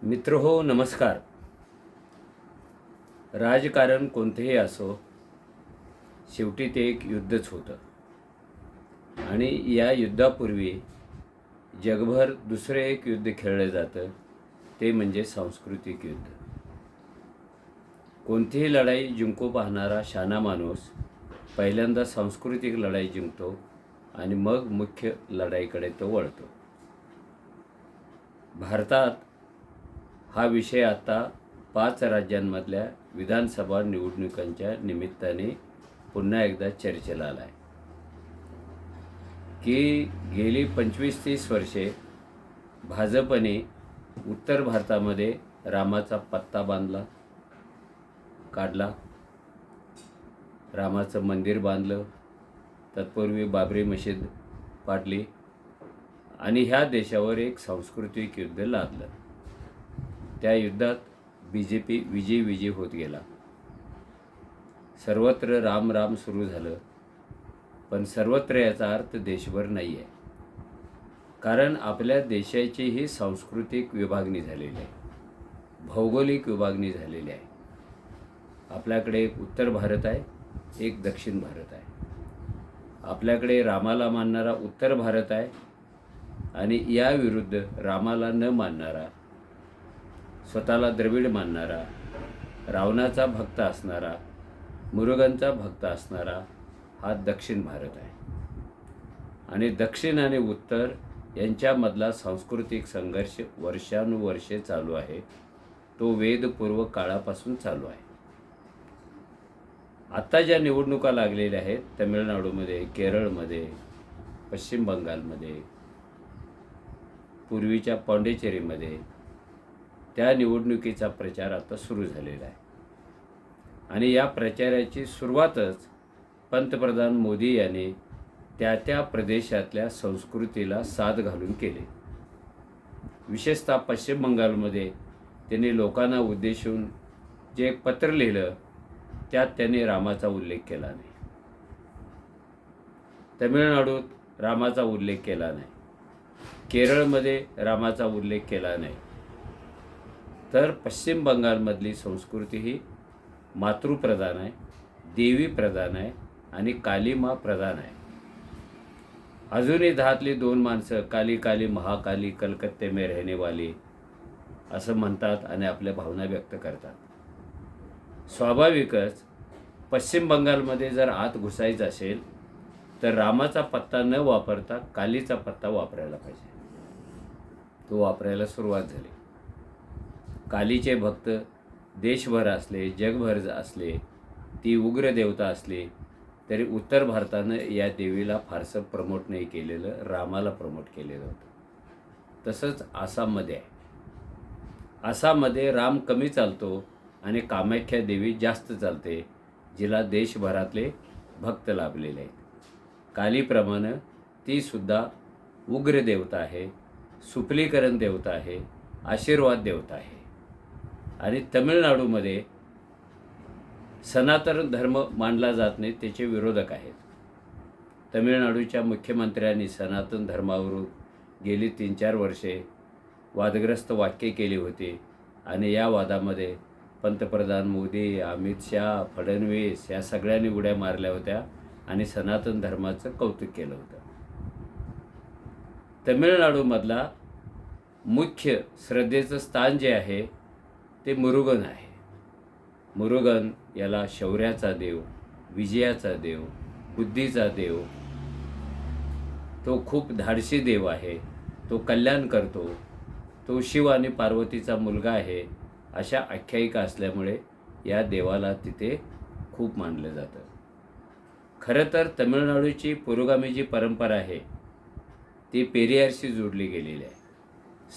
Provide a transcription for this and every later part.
मित्रहो नमस्कार. राजकारण कोणतेही असो, शेवटी ते एक युद्धच होतं आणि या युद्धापूर्वी जगभर दुसरे एक युद्ध खेळलं जातं, ते म्हणजे सांस्कृतिक युद्ध. कोणतीही लढाई जिंकू पाहणारा शहाणा माणूस पहिल्यांदा सांस्कृतिक लढाई जिंकतो आणि मग मुख्य लढाईकडे तो वळतो. भारतात हा विषय आता 5 राज्यांमधल्या विधानसभा निवडणुकांच्या निमित्ताने पुन्हा एकदा चर्चेला आला आहे की गेली 25-30 वर्षे भाजपने उत्तर भारतामध्ये रामाचा पत्ता काढला, रामाचं मंदिर बांधलं, तत्पूर्वी बाबरी मशीद पाडली आणि ह्या देशावर एक सांस्कृतिक युद्ध लादलं. त्या युद्धात BJP विजयी होत गेला. सर्वत्र राम राम सुरू झालं, पण सर्वत्र याचा अर्थ देशभर नाही आहे. कारण आपल्या देशाची ही सांस्कृतिक विभागणी झालेली आहे, भौगोलिक विभागणी झालेली आहे. आपल्याकडे एक उत्तर भारत आहे, एक दक्षिण भारत आहे. आपल्याकडे रामाला मानणारा उत्तर भारत आहे आणि या विरुद्ध रामाला न मानणारा, स्वतःला द्रविड मानणारा, रावणाचा भक्त असणारा, मुरुगनचा भक्त असणारा हा दक्षिण भारत आहे. आणि दक्षिण आणि उत्तर यांच्यामधला सांस्कृतिक संघर्ष वर्षानुवर्षे चालू आहे. तो वेदपूर्व काळापासून चालू आहे. आता ज्या निवडणुका लागलेल्या आहेत तमिळनाडूमध्ये, केरळमध्ये, पश्चिम बंगालमध्ये, पूर्वीच्या पॉंडिचेरीमध्ये, त्या निवडणुकीचा प्रचार आता सुरू झालेला आहे. आणि या प्रचाराची सुरुवातच पंतप्रधान मोदी यांनी त्या प्रदेशातल्या संस्कृतीला साद घालून केले. विशेषतः पश्चिम बंगालमध्ये त्यांनी लोकांना उद्देशून जे एक पत्र लिहिलं, त्यात त्यांनी रामाचा उल्लेख केला नाही. तमिळनाडूत रामाचा उल्लेख केला नाही, केरळमध्ये रामाचा उल्लेख केला नाही. तर पश्चिम बंगालमधली संस्कृती ही मातृप्रधान आहे, देवी प्रधान आहे आणि कालीमा प्रधान आहे. अजूनही 10तली 2 माणसं काली काली महाकाली कलकत्ते में रहने वाली असं म्हणतात आणि आपल्या भावना व्यक्त करतात. स्वाभाविकच पश्चिम बंगालमध्ये जर आत घुसायचं असेल तर रामाचा पत्ता न वापरता कालीचा पत्ता वापरायला पाहिजे. तो वापरायला सुरुवात झाली. कालीचे भक्त देशभर असले, जगभर असले, ती उग्र देवता असली तरी उत्तर भारतानं या देवीला फारसं प्रमोट नाही केलेलं, रामाला प्रमोट केलेलं होतं. तसंच आसाममध्ये आहे. आसाममध्ये राम कमी चालतो आणि कामाख्या देवी जास्त चालते, जिला देशभरातले भक्त लाभलेले आहेत. कालीप्रमाणे ती सुद्धा उग्र देवता आहे, सुपलीकरण देवता आहे, आशीर्वाद देवता आहे. आणि तमिळनाडूमध्ये सनातन धर्म मानला जात नाही, त्याचे विरोधक आहेत. तमिळनाडूच्या मुख्यमंत्र्यांनी सनातन धर्मावरून गेली 3-4 वर्षे वादग्रस्त वाक्ये केली होती आणि या वादामध्ये पंतप्रधान मोदी, अमित शाह, फडणवीस या सगळ्यांनी उड्या मारल्या होत्या आणि सनातन धर्माचं कौतुक केलं होतं. तमिळनाडूमधला मुख्य श्रद्धेचं स्थान जे आहे ते मुरुगन आहे. मुरुगन याला शौर्याचा देव, विजयाचा देव, बुद्धीचा देव, तो खूप धाडसी देव आहे, तो कल्याण करतो, तो शिव आणि पार्वतीचा मुलगा आहे, अशा आख्यायिका असल्यामुळे या देवाला तिथे खूप मानलं जातं. खरं तर तमिळनाडूची पुरोगामी जी परंपरा आहे ती पेरियारशी जोडली गेलेली आहे.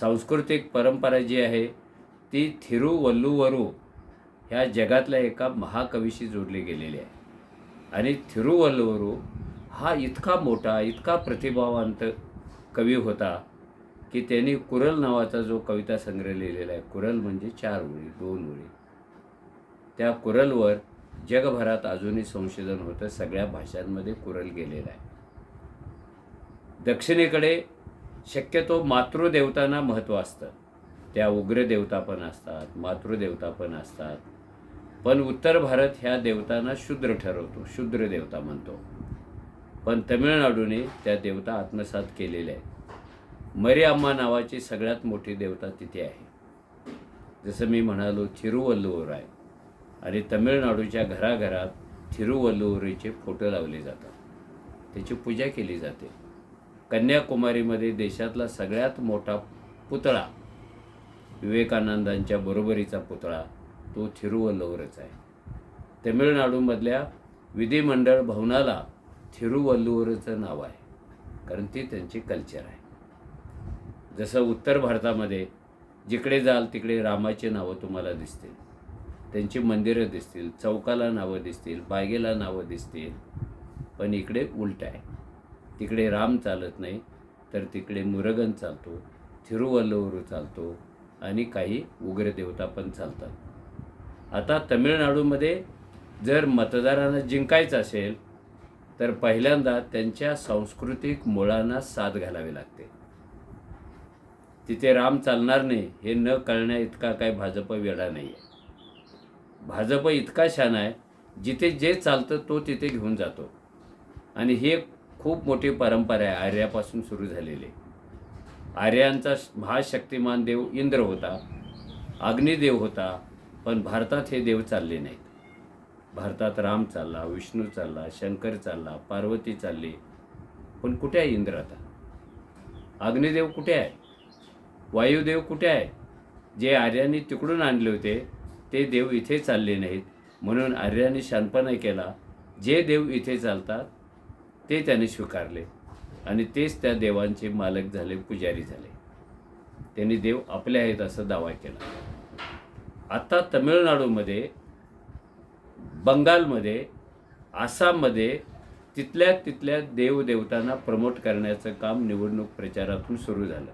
सांस्कृतिक परंपरा जी आहे ती थिरुवल्लुवरू ह्या जगातल्या एका महाकवीशी जोडली गेलेली आहे. आणि थिरुवल्लुवरू हा इतका मोठा, इतका प्रतिभावंत कवी होता की त्यांनी कुरल नावाचा जो कविता संग्रह लिहिलेला आहे, कुरल म्हणजे 4 ओळी, 2 ओळी, त्या कुरलवर जगभरात अजूनही संशोधन होतं. सगळ्या भाषांमध्ये कुरल गेलेला आहे. दक्षिणेकडे शक्यतो मातृदेवतांना महत्त्व असतं, त्या उग्र देवता पण असतात, मातृदेवता पण असतात. पण उत्तर भारत ह्या देवतांना शूद्र ठरवतो, शूद्र देवता म्हणतो. पण तमिळनाडूने त्या देवता आत्मसात केलेल्या आहेत. मरिअम्मा नावाची सगळ्यात मोठी देवता तिथे आहे. जसं मी म्हणालो थिरुवल्लुवर आहे, आणि तमिळनाडूच्या घराघरात थिरुवल्लुवरीचे फोटो लावले जातात, त्याची पूजा केली जाते. कन्याकुमारीमध्ये देशातला सगळ्यात मोठा पुतळा, विवेकानंदांच्या बरोबरीचा पुतळा, तो थिरुवल्लुवरच आहे. तमिळनाडूमधल्या विधिमंडळ भवनाला थिरुवल्लुवरचं नाव आहे, कारण ती त्यांची कल्चर आहे. जसं उत्तर भारतामध्ये जिकडे जाल तिकडे रामाची नावं तुम्हाला दिसतील, त्यांची मंदिरं दिसतील, चौकाला नावं दिसतील, बागेला नावं दिसतील. पण इकडे उलट आहे. तिकडे राम चालत नाही, तर तिकडे मुरुगन चालतो, थिरुवल्लुवर चालतो, आणि काही उग्र देवता पण चालतात. आता तमिळनाडूमध्ये जर मतदारांना जिंकायचं असेल तर पहिल्यांदा त्यांच्या सांस्कृतिक मुळांना साथ घालावी लागते. तिथे राम चालणार नाही हे न कळण्या इतका काय भाजप वेडा नाही आहे. भाजप इतका शान आहे, जिथे जे चालतं तो तिथे घेऊन जातो. आणि ही एक खूप मोठी परंपरा आहे, आर्यापासून सुरू झालेली. आर्यांचा महाशक्तिमान देव इंद्र होता, अग्निदेव होता, पण भारतात हे देव चालले नाहीत. भारतात राम चालला, विष्णू चालला, शंकर चालला, पार्वती चालली, पण कुठे आहे इंद्र आता? अग्निदेव कुठे आहे? वायुदेव कुठे आहे? जे आर्यांनी तिकडून आणले होते ते देव इथे चालले नाहीत. म्हणून आर्यांनी शानपणा केला, जे देव इथे चालतात ते त्याने स्वीकारले, आणि तेच त्या देवांचे मालक झाले, पुजारी झाले. त्यांनी देव आपले आहेत असं दावा केला. आता तमिळनाडूमध्ये, बंगालमध्ये, आसाममध्ये तिथल्या देवदेवतांना प्रमोट करण्याचं काम निवडणूक प्रचारातून सुरू झालं.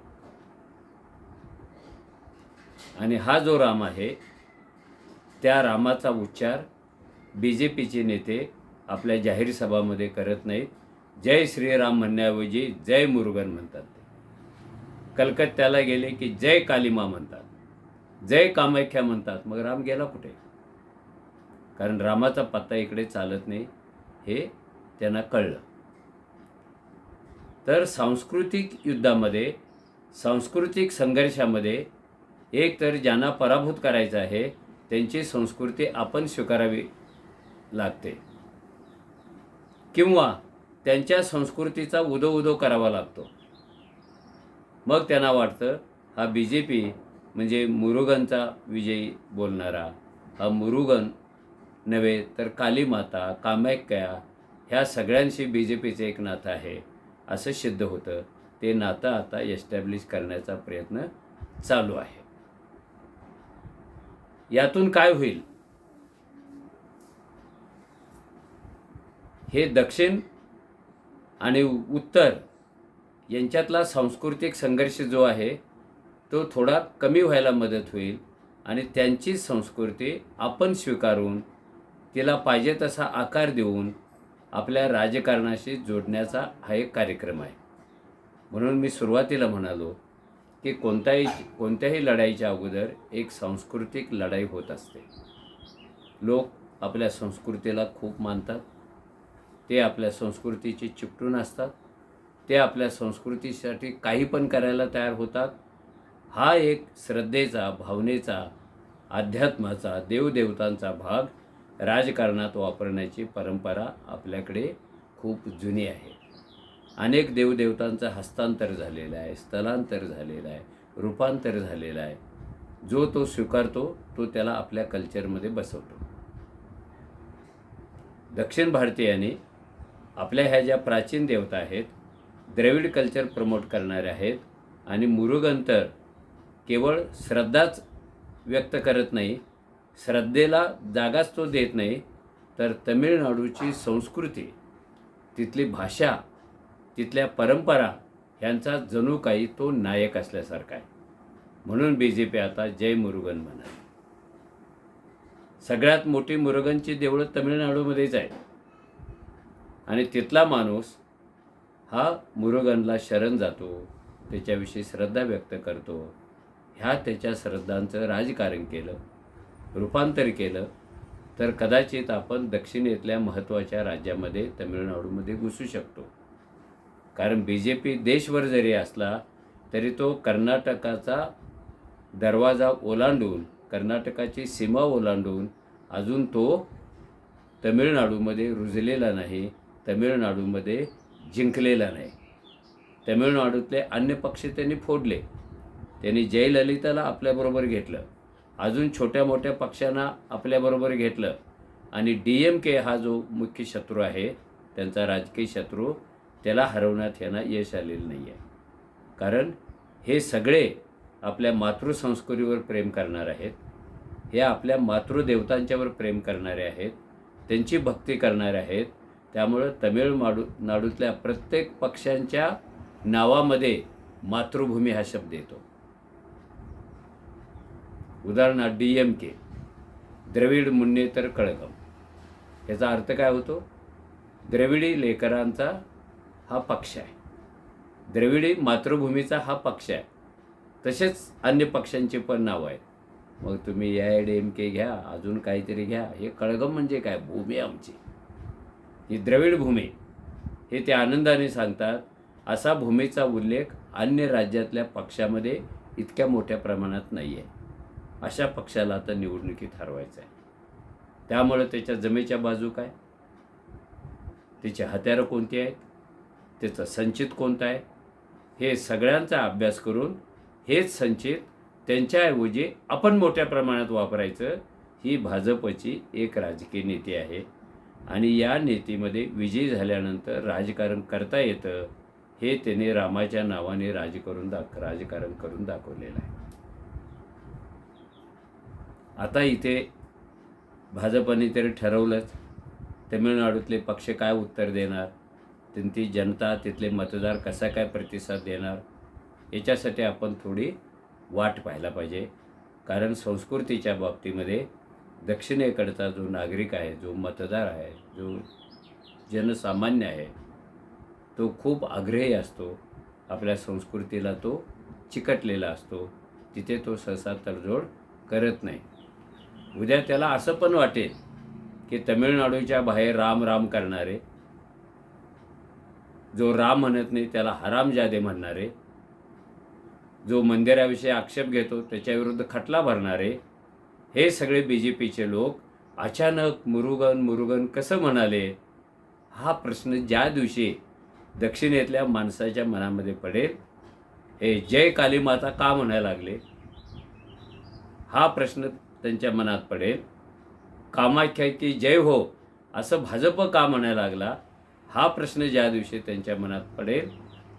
आणि हा जो राम आहे त्या रामाचा उच्चार BJPचे नेते आपल्या जाहीर सभामध्ये करत नाहीत. जय श्रीराम म्हणण्याऐवजी जय मुरुगन म्हणतात. कलकत्त्याला गेले की जय कालीमा म्हणतात, जय कामाख्या म्हणतात. मग राम गेला कुठे? कारण रामाचा पत्ता इकडे चालत नाही हे त्यांना कळलं. तर सांस्कृतिक युद्धामध्ये, सांस्कृतिक संघर्षामध्ये एक तर ज्यांना पराभूत करायचं आहे त्यांची संस्कृती आपण स्वीकारावी लागते, किंवा त्यांच्या संस्कृतीचा उदो करावा लागतो. मग त्यांना वाटतं हा BJP म्हणजे मुरुगनचा विजयी बोलणारा, हा मुरुगन नव्हे तर कालीमाता, कामाख्या, ह्या सगळ्यांशी BJPचं एक नातं आहे असं सिद्ध होतं. ते नातं आता एस्टॅब्लिश करण्याचा प्रयत्न चालू आहे. यातून काय होईल? हे दक्षिण आणि उत्तर यांच्यातला सांस्कृतिक संघर्ष जो आहे तो थोडा कमी व्हायला मदत होईल, आणि त्यांची संस्कृती आपण स्वीकारून तिला पाहिजे तसा आकार देऊन आपल्या राजकारणाशी जोडण्याचा हा एक कार्यक्रम आहे. म्हणून मी सुरुवातीला म्हणालो की कोणत्याही लढाईच्या अगोदर एक सांस्कृतिक लढाई होत असते. लोक आपल्या संस्कृतीला खूप मानतात, ते आपल्या संस्कृतीची चिकटून असतात, ते आपल्या संस्कृतीसाठी काही पण करायला तयार होतात. हा एक श्रद्धेचा, भावनेचा, अध्यात्माचा, देवदेवतांचा भाग राजकारणात वापरण्याची परंपरा आपल्याकडे खूप जुनी आहे. अनेक देवदेवतांचं हस्तांतर झालेलं आहे, स्थलांतर झालेलं आहे, रूपांतर झालेलं आहे. जो तो स्वीकारतो तो त्याला आपल्या कल्चरमध्ये बसवतो. दक्षिण भारतीयांनी आपल्या ह्या ज्या प्राचीन देवता आहेत, द्रविड कल्चर प्रमोट करणारे आहेत, आणि मुरुगन तर केवळ श्रद्धाच व्यक्त करत नाही, श्रद्धेला जागाच तो देत नाही, तर तमिळनाडूची संस्कृती, तिथली भाषा, तिथल्या परंपरा ह्यांचा जणू काही तो नायक असल्यासारखा आहे. म्हणून BJP आता जय मुरुगन म्हणाल. सगळ्यात मोठी मुरुगनची देवळं तमिळनाडूमध्येच आहेत, आणि तिथला माणूस हा मुरुगनला शरण जातो, त्याच्याविषयी श्रद्धा व्यक्त करतो. ह्या त्याच्या श्रद्धांचं राजकारण केलं, रूपांतर केलं, तर कदाचित आपण दक्षिणेतल्या महत्त्वाच्या राज्यामध्ये तमिळनाडूमध्ये घुसू शकतो. कारण BJP देशभर जरी असला तरी तो कर्नाटकाचा दरवाजा ओलांडून, कर्नाटकाची सीमा ओलांडून अजून तो तमिळनाडूमध्ये रुजलेला नाही, तमिळनाडूमध्ये जिंकलेला नाही. तमिळनाडूतले अन्य पक्ष त्यांनी फोडले. त्यांनी जयललिताला आपल्याबरोबर घेतलं, अजून छोट्या मोठ्या पक्षांना आपल्याबरोबर घेतलं आणि DMK हा जो मुख्य शत्रू आहे, त्यांचा राजकीय शत्रू, त्याला हरवण्यात यांना यश आलेलं नाही आहे. कारण हे सगळे आपल्या मातृसंस्कृतीवर प्रेम करणार आहेत, हे आपल्या मातृदेवतांच्यावर प्रेम करणारे आहेत, त्यांची भक्ती करणारे आहेत. त्यामुळं तमिळनाडूतल्या प्रत्येक पक्षांच्या नावामध्ये मातृभूमी हा शब्द येतो. उदाहरणार्थ DMK, द्रविड मुन्नेतर कळगम. याचा अर्थ काय होतो? द्रविडी लेकरांचा हा पक्ष आहे, द्रविडी मातृभूमीचा हा पक्ष आहे. तसेच अन्य पक्षांची पण नावं आहेत. मग तुम्ही AIADMK घ्या, अजून काहीतरी घ्या. हे कळगम म्हणजे काय? भूमी आमची, ही द्रविड भूमी, हे ते आनंदाने सांगतात. असा भूमीचा उल्लेख अन्य राज्यातल्या पक्षामध्ये इतक्या मोठ्या प्रमाणात नाही आहे. अशा पक्षाला आता निवडणुकीत हरवायचं आहे. त्यामुळं त्याच्या जमेच्या बाजू काय, त्याची हत्यारं कोणती आहेत, त्याचं संचित कोणतं आहे, हे सगळ्यांचा अभ्यास करून हेच संचित त्यांच्याऐवजी आपण मोठ्या प्रमाणात वापरायचं, ही भाजपची एक राजकीय नीती आहे. आणि या नीतीमध्ये विजयी झाल्यानंतर राजकारण करता येतं, हे त्याने रामाच्या नावाने राजकारण करून दाखवलेलं आहे. आता इथे भाजपने तरी ठरवलंच, तमिळनाडूतले पक्ष काय उत्तर देणार, तिथली जनता, तिथले मतदार कसा काय प्रतिसाद देणार, याच्यासाठी आपण थोडी वाट पाहायला पाहिजे. कारण संस्कृतीच्या बाबतीमध्ये दक्षिणेकडचा जो नागरिक आहे, जो मतदार आहे, जो जनसामान्य आहे, तो खूप आग्रही असतो. आपल्या संस्कृतीला तो चिकटलेला असतो. तिथे तो सहसा तडजोड करत नाही. उद्या त्याला असं पण वाटेल की तमिळनाडूच्या बाहेर राम राम करणारे, जो राम म्हणत नाही त्याला हरामजादे म्हणणारे, जो मंदिराविषयी आक्षेप घेतो त्याच्याविरुद्ध खटला भरणारे, हे सगळे BJPचे लोक अचानक मुरुगन कसं म्हणाले, हा प्रश्न ज्या दिवशी दक्षिणेतल्या माणसाच्या मनामध्ये पडेल, हे जय कालीमाता का म्हणायला लागले, हा प्रश्न त्यांच्या मनात पडेल. कामाख्याची जय हो असं भाजप का म्हणायला लागला, हा प्रश्न ज्या दिवशी त्यांच्या मनात पडेल,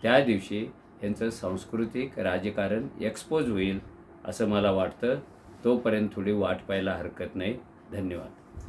त्या दिवशी यांचं सांस्कृतिक राजकारण एक्सपोज होईल असं मला वाटतं. तोपर्यंत थोडी वाट पाहायला हरकत नाही. धन्यवाद.